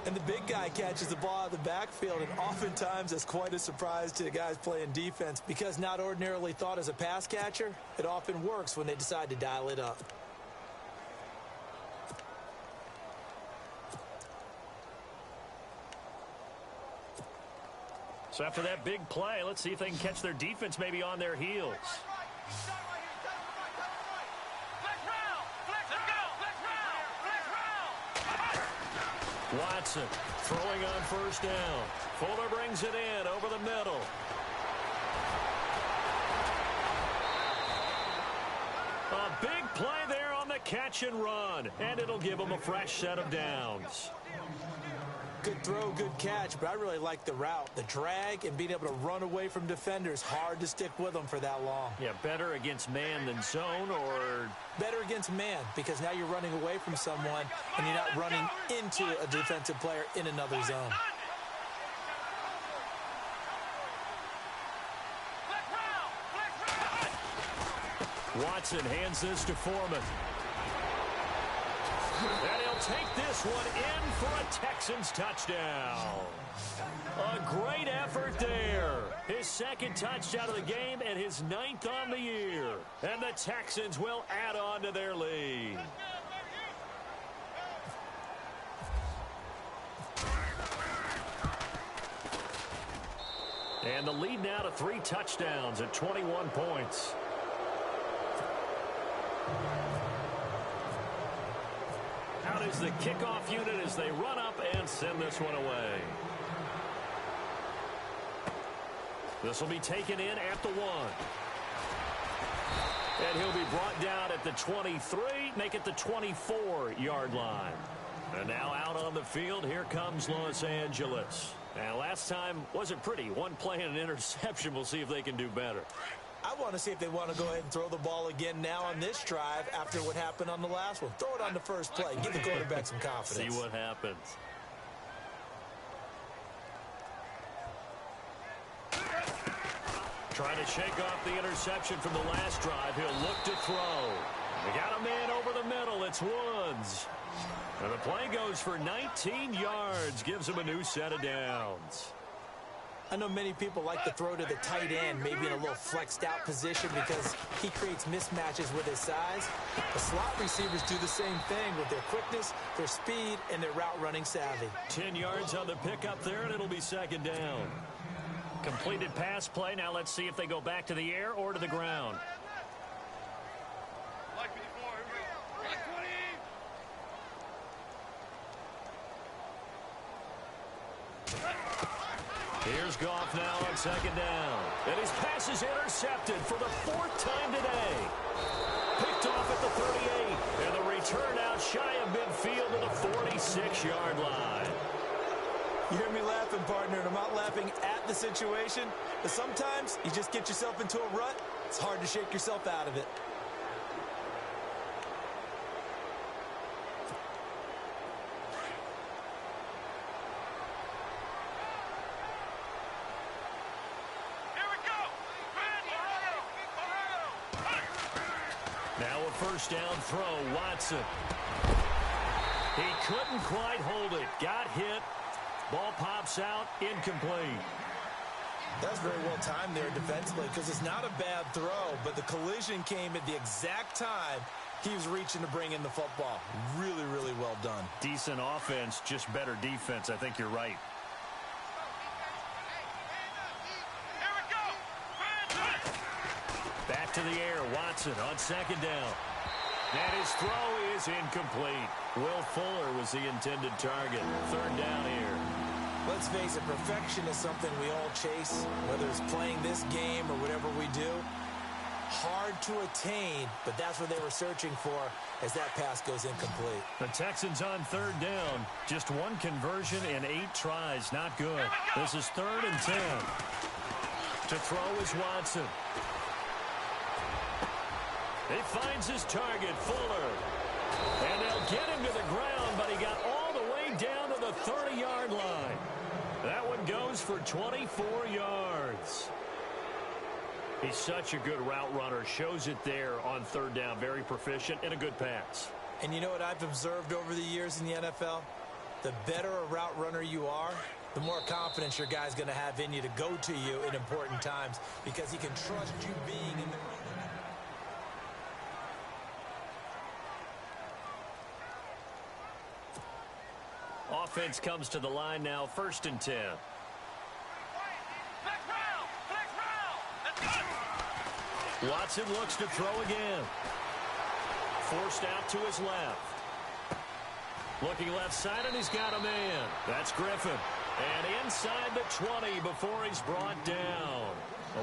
And the big guy catches the ball out of the backfield, and oftentimes that's quite a surprise to the guys playing defense because not ordinarily thought as a pass catcher, it often works when they decide to dial it up. So after that big play, let's see if they can catch their defense maybe on their heels. Watson throwing on first down. Fuller brings it in over the middle. A big play there on the catch and run, and it'll give them a fresh set of downs. Good throw, good catch, but I really like the route. The drag and being able to run away from defenders, hard to stick with them for that long. Yeah, better against man than zone, or... Better against man, because now you're running away from someone and you're not running into a defensive player in another zone. Watson hands this to Foreman. And he'll take this one in for a Texans touchdown. A great effort there. His second touchdown of the game and his 9th on the year. And the Texans will add on to their lead. And the lead now to 3 touchdowns at 21 points. Out is the kickoff unit as they run up and send this one away. This will be taken in at the 1. And he'll be brought down at the 23, make it the 24-yard line. And now out on the field, here comes Los Angeles. And last time wasn't pretty. One play and an interception. We'll see if they can do better. I want to see if they want to go ahead and throw the ball again now on this drive after what happened on the last one. Throw it on the first play. Give the quarterback some confidence. See what happens. Trying to shake off the interception from the last drive. He'll look to throw. They got a man over the middle. It's Woods. And the play goes for 19 yards. Gives him a new set of downs. I know many people like to throw to the tight end, maybe in a little flexed out position because he creates mismatches with his size. The slot receivers do the same thing with their quickness, their speed, and their route running savvy. 10 yards on the pickup there, and it'll be second down. Completed pass play. Now let's see if they go back to the air or to the ground. Here's Goff now on second down. And his pass is intercepted for the 4th time today. Picked off at the 38. And the return out shy of midfield to the 46-yard line. You hear me laughing, partner, and I'm not laughing at the situation. But sometimes you just get yourself into a rut. It's hard to shake yourself out of it. Now a first down throw, Watson. He couldn't quite hold it. Got hit. Ball pops out, incomplete. That's very well timed there defensively because it's not a bad throw, but the collision came at the exact time he was reaching to bring in the football. Really, really well done. Decent offense, just better defense. I think you're right. Back to the air, Watson on second down. And his throw is incomplete. Will Fuller was the intended target. Third down here. Let's face it, perfection is something we all chase, whether it's playing this game or whatever we do. Hard to attain, but that's what they were searching for as that pass goes incomplete. The Texans on third down. Just one conversion in 8 tries. Not good. This is 3rd and 10. To throw is Watson. He finds his target, Fuller. And they'll get him to the ground, but he got all the way down to the 30-yard line. That one goes for 24 yards. He's such a good route runner. Shows it there on third down. Very proficient and a good pass. And you know what I've observed over the years in the NFL? The better a route runner you are, the more confidence your guy's going to have in you to go to you in important times because he can trust you being in the... Offense comes to the line now, 1st and 10. Watson looks to throw again. Forced out to his left. Looking left side, and he's got a man. That's Griffin. And inside the 20 before he's brought down.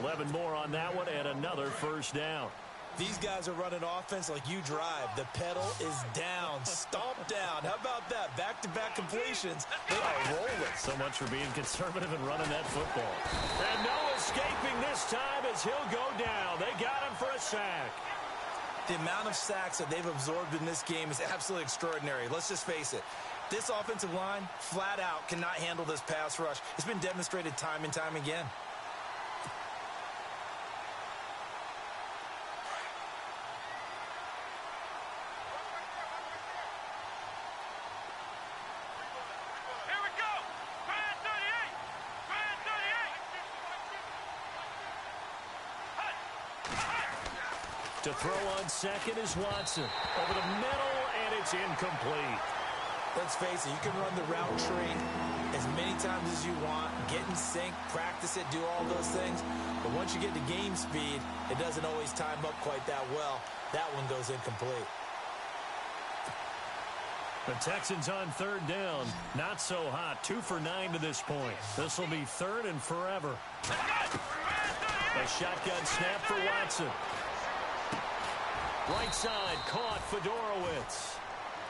11 more on that one, and another first down. These guys are running offense like you drive. The pedal is down, stomp down. How about that? Back-to-back completions. They are rolling. So much for being conservative and running that football. And no escaping this time as he'll go down. They got him for a sack. The amount of sacks that they've absorbed in this game is absolutely extraordinary. Let's just face it. This offensive line, flat out, cannot handle this pass rush. It's been demonstrated time and time again. To throw on second is Watson. Over the middle, and it's incomplete. Let's face it, you can run the route tree as many times as you want, get in sync, practice it, do all those things. But once you get to game speed, it doesn't always time up quite that well. That one goes incomplete. The Texans on third down. Not so hot. 2 for 9 to this point. This will be 3rd and forever. A shotgun snap for Watson. Right side, caught Fedorowicz.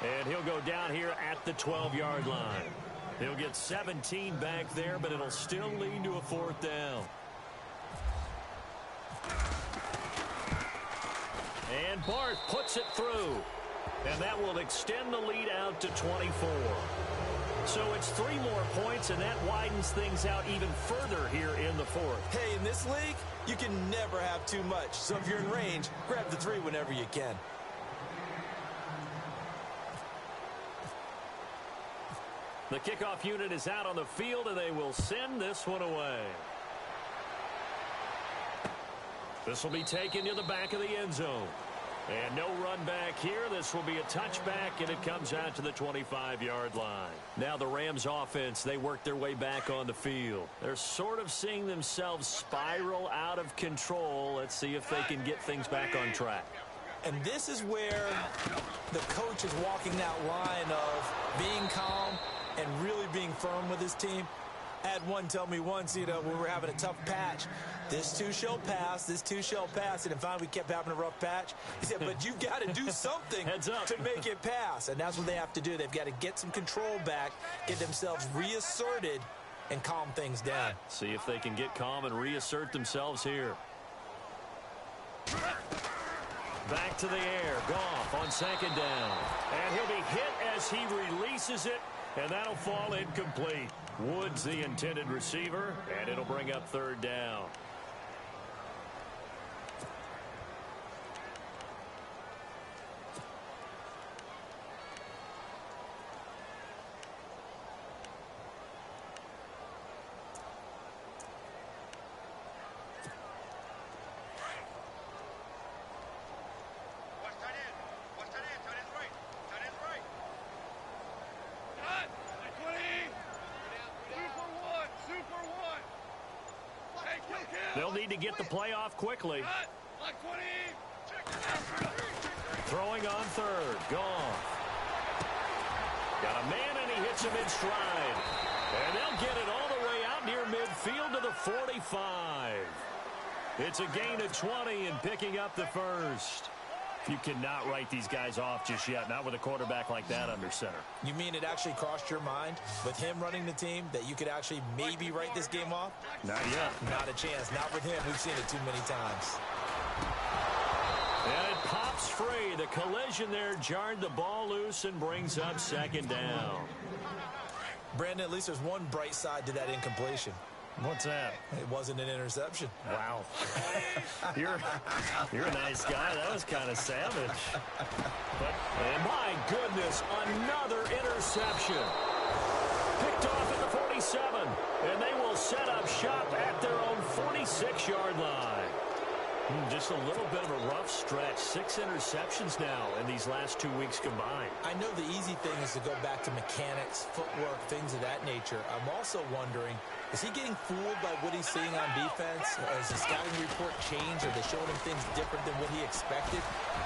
And he'll go down here at the 12-yard line. He'll get 17 back there, but it'll still lead to a 4th down. And Barth puts it through. And that will extend the lead out to 24. So it's 3 more points, and that widens things out even further here in the fourth. Hey, in this league, you can never have too much. So if you're in range, grab the 3 whenever you can. The kickoff unit is out on the field, and they will send this one away. This will be taken to the back of the end zone. And no run back here. This will be a touchback, and it comes out to the 25-yard line. Now the Rams offense, they work their way back on the field. They're sort of seeing themselves spiral out of control. Let's see if they can get things back on track. And this is where the coach is walking that line of being calm and really being firm with his team. I had one tell me once, when we were having a tough patch, this too shall pass, this too shall pass. And finally we kept having a rough patch. He said, but you've got to do something to make it pass. And that's what they have to do. They've got to get some control back, get themselves reasserted, and calm things down. See if they can get calm and reassert themselves here. Back to the air. Goff on second down. And he'll be hit as he releases it, and that'll fall incomplete. Woods the intended receiver, and it'll bring up third down. They'll need to get the play off quickly. Throwing on third. Goff. Got a man, and he hits him in stride. And they'll get it all the way out near midfield to the 45. It's a gain of 20 and picking up the first. You cannot write these guys off just yet, not with a quarterback like that under center. You mean it actually crossed your mind with him running the team that you could actually maybe write this game off? Not yet. Not a chance. Not with him. We've seen it too many times. And it pops free. The collision there jarred the ball loose and brings up second down. Brandon, at least there's one bright side to that incompletion. What's that? It wasn't an interception. Wow. You're a nice guy. That was kind of savage. And my goodness, another interception. Picked off at the 47. And they will set up shop at their own 46-yard line. Just a little bit of a rough stretch. 6 interceptions now in these last 2 weeks combined. I know the easy thing is to go back to mechanics, footwork, things of that nature. I'm also wondering, is he getting fooled by what he's seeing on defense? Or has the scouting report changed? Are they showing him things different than what he expected?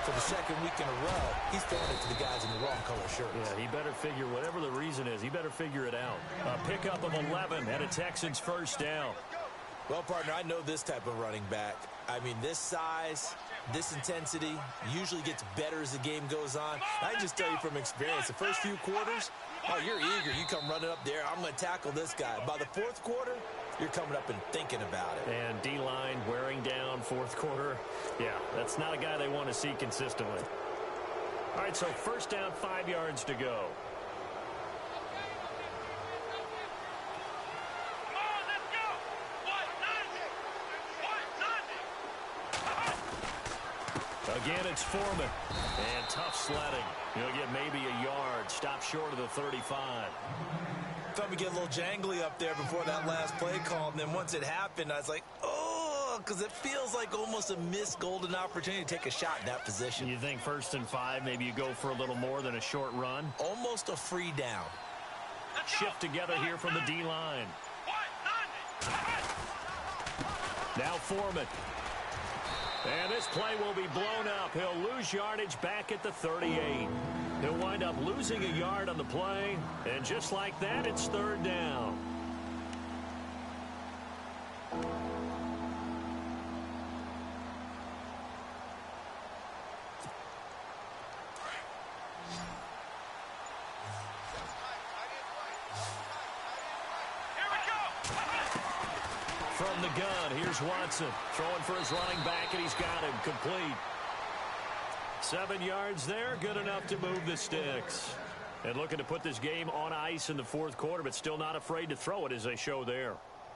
For the second week in a row, he's throwing it to the guys in the wrong color shirts. Yeah, he better figure, whatever the reason is, he better figure it out. A pickup of 11 and a Texans first down. Well, partner, I know this type of running back. I mean, this size, this intensity usually gets better as the game goes on. I can just tell you from experience, the first few quarters, oh, you're eager. You come running up there, I'm going to tackle this guy. By the fourth quarter, you're coming up and thinking about it. And D-line wearing down fourth quarter. Yeah, that's not a guy they want to see consistently. All right, so first down, 5 yards to go. Again, it's Foreman. And tough sledding. He'll get maybe a yard. Stop short of the 35. Thought we get a little jangly up there before that last play call. And then once it happened, I was like, oh, because it feels like almost a missed golden opportunity to take a shot in that position. You think 1st and 5, maybe you go for a little more than a short run? Almost a free down. Shift together here from the D-line. Now Foreman. And this play will be blown up. He'll lose yardage back at the 38. He'll wind up losing a yard on the play. And just like that, it's third down. From the gun, here's Watson. Throwing for his running back, and he's got him complete. 7 yards there, good enough to move the sticks. And looking to put this game on ice in the fourth quarter, but still not afraid to throw it as they show there.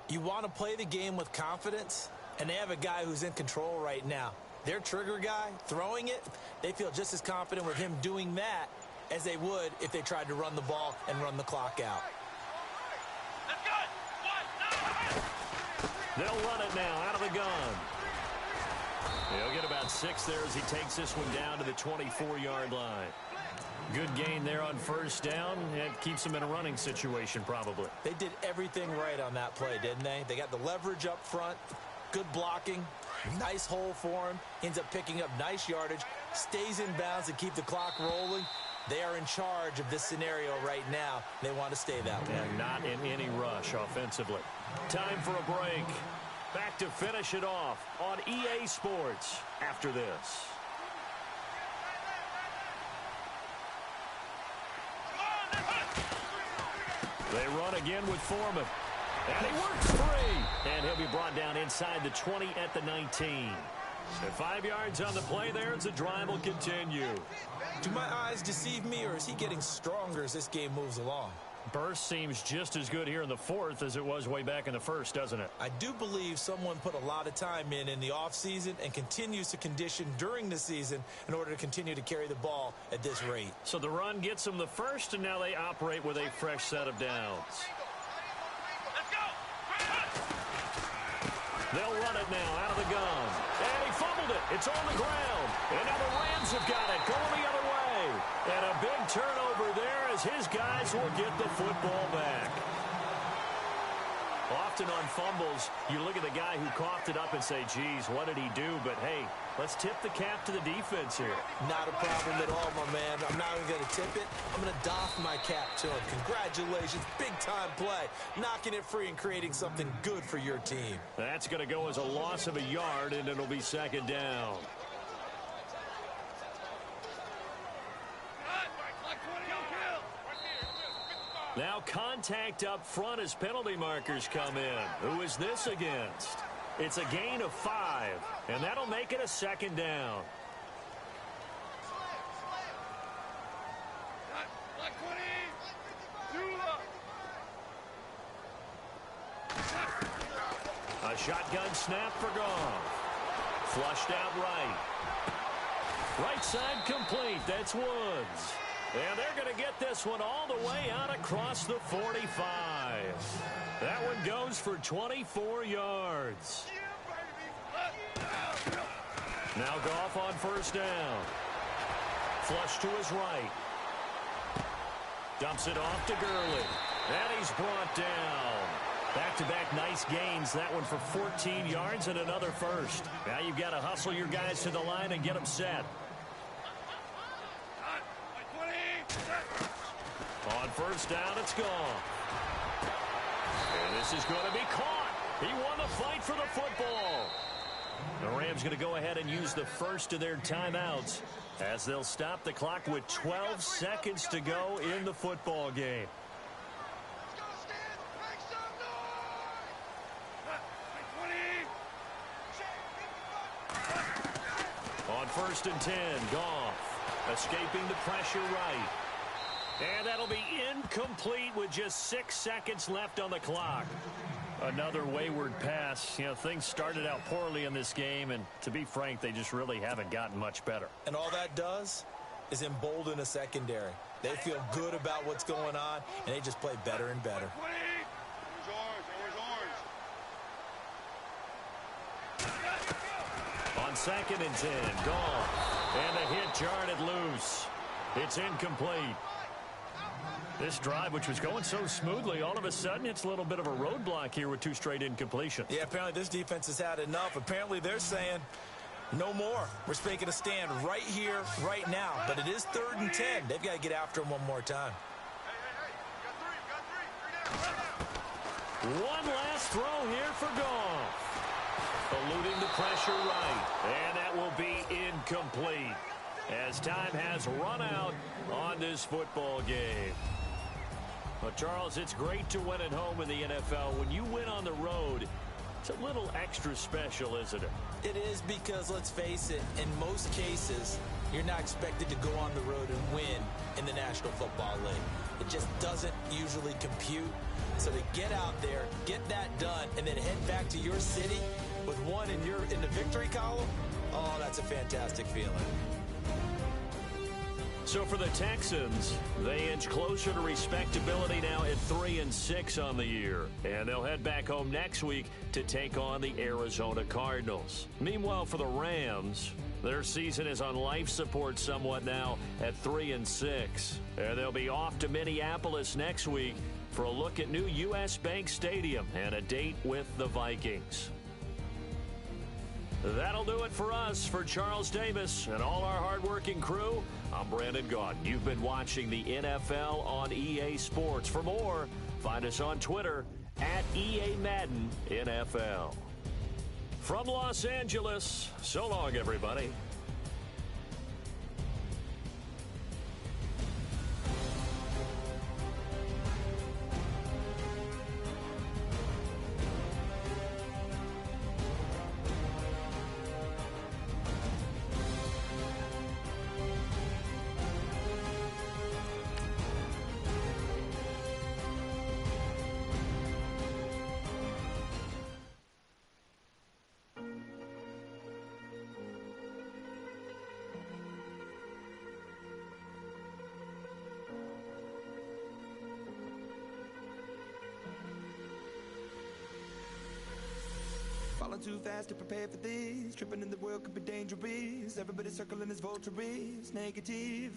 You want to play the game with confidence, and they have a guy who's in control right now. Their trigger guy, throwing it, they feel just as confident with him doing that as they would if they tried to run the ball and run the clock out. They'll run it now out of the gun. He'll get about 6 there as he takes this one down to the 24-yard line. Good gain there on first down. It keeps them in a running situation probably. They did everything right on that play, didn't they? They got the leverage up front, good blocking, nice hole for him, ends up picking up nice yardage, stays in bounds to keep the clock rolling. They are in charge of this scenario right now. They want to stay that way. And not in any rush offensively. Time for a break. Back to finish it off on EA Sports after this. They run again with Foreman. And he works free. And he'll be brought down inside the 20 at the 19. And 5 yards on the play there as the drive will continue. Do my eyes deceive me, or is he getting stronger as this game moves along? Burst seems just as good here in the fourth as it was way back in the first, doesn't it? I do believe someone put a lot of time in the offseason and continues to condition during the season in order to continue to carry the ball at this rate. So the run gets them the first, and now they operate with a fresh set of downs. They'll run it now out of the gun. And he fumbled it. It's on the ground. And now the Rams have got it going the other way. And a big turnover there as his guys will get the football back. Often on fumbles, you look at the guy who coughed it up and say, geez, what did he do? But, hey, let's tip the cap to the defense here. Not a problem at all, my man. I'm not even going to tip it. I'm going to doff my cap to him. Congratulations. Big-time play. Knocking it free and creating something good for your team. That's going to go as a loss of a yard, and it'll be second down. Now contact up front as penalty markers come in. Who is this against? It's a gain of 5, and that'll make it a second down. A shotgun snap for Goff. Flushed out right. Right side complete. That's Woods. And they're going to get this one all the way out across the 45. That one goes for 24 yards. Now Goff on first down. Flush to his right. Dumps it off to Gurley. And he's brought down. Back-to-back nice gains. That one for 14 yards and another first. Now you've got to hustle your guys to the line and get them set. On first down, it's gone. And this is going to be caught. He won the fight for the football. The Rams going to go ahead and use the first of their timeouts as they'll stop the clock with 12 seconds to go in the football game. On first and 10, Goff escaping the pressure right. And that'll be incomplete with just 6 seconds left on the clock. Another wayward pass. You know, things started out poorly in this game, and to be frank, they just really haven't gotten much better. And all that does is embolden a secondary. They feel good about what's going on, and they just play better and better. On second and 10, Goff. And the hit jarred it loose. It's incomplete. This drive, which was going so smoothly, all of a sudden it's a little bit of a roadblock here with 2 straight incompletions. Yeah, apparently this defense has had enough. Apparently they're saying no more. We're making a stand right here, right now. But it is 3rd and 10. They've got to get after him one more time. One last throw here for Goff. Eluding the pressure right. And that will be incomplete as time has run out on this football game. Well, Charles, it's great to win at home in the NFL. When you win on the road, it's a little extra special, isn't it? It is because, let's face it, in most cases, you're not expected to go on the road and win in the National Football League. It just doesn't usually compute. So to get out there, get that done, and then head back to your city with one in the victory column, oh, that's a fantastic feeling. So for the Texans, they inch closer to respectability now at 3-6 on the year. And they'll head back home next week to take on the Arizona Cardinals. Meanwhile, for the Rams, their season is on life support somewhat now at 3-6. And they'll be off to Minneapolis next week for a look at new U.S. Bank Stadium and a date with the Vikings. That'll do it for us. For Charles Davis and all our hardworking crew, I'm Brandon Gaudin. You've been watching the NFL on EA Sports. For more, find us on Twitter at EA Madden NFL. From Los Angeles, so long, everybody. Falling too fast to prepare for this. Tripping in the world could be dangerous. Everybody circling as vultures. Negative.